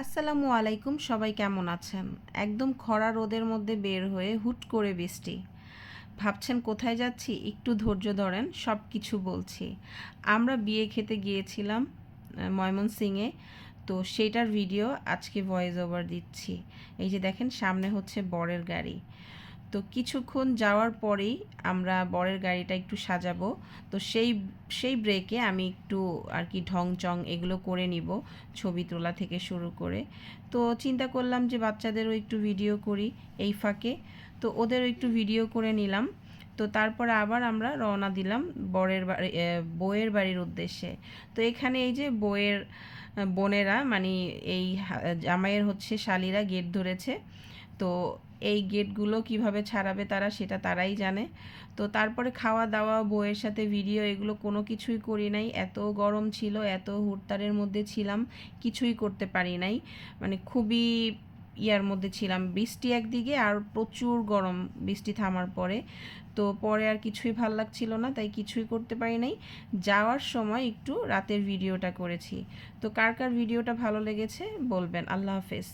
আসসালামু আলাইকুম, সবাই কেমন আছেন? একদম খরা রোদের মধ্যে বের হয়ে হুট করে বৃষ্টি। ভাবছেন কোথায় যাচ্ছি? একটু ধৈর্য ধরেন, সব কিছু বলছি। আমরা বিয়ে খেতে গিয়েছিলাম ময়মনসিংহে। তো সেইটার ভিডিও আজকে ভয়েস ওভার দিচ্ছি। এই যে দেখেন, সামনে হচ্ছে বরের গাড়ি। তো কিছুক্ষণ যাওয়ার পরেই আমরা বরের গাড়িটা একটু সাজাবো। তো সেই ব্রেকে আমি একটু আর কি ঢং চং এগুলো করে নিব, ছবি তোলা থেকে শুরু করে। তো চিন্তা করলাম যে বাচ্চাদেরও একটু ভিডিও করি এই ফাঁকে। তো ওদেরও একটু ভিডিও করে নিলাম। তো তারপরে আবার আমরা রওনা দিলাম বউয়ের বাড়ির উদ্দেশ্যে। তো এখানে এই যে বোনেরা মানে জামাইয়ের হচ্ছে শালিরা গেট ধরেছে। তো এই গেটগুলো কিভাবে ছাড়াবে তারা, সেটা তারাই জানে। তো তারপরে খাওয়া দাওয়া, বউয়ের সাথে ভিডিও, এগুলো কোনো কিছুই করি নাই। এত গরম ছিল, এত হুড়তাড়ের মধ্যে ছিলাম, কিছুই করতে পারি নাই। মানে খুবই ইয়ার মধ্যে ছিলাম, বৃষ্টি একদিকে আর প্রচুর গরম বৃষ্টি থামার পরে। তো পরে আর কিছুই ভাল লাগছিল না, তাই কিছুই করতে পারি নাই। যাওয়ার সময় একটু রাতের ভিডিওটা করেছি। তো কার কার ভিডিওটা ভালো লেগেছে বলবেন। আল্লাহ হাফেজ।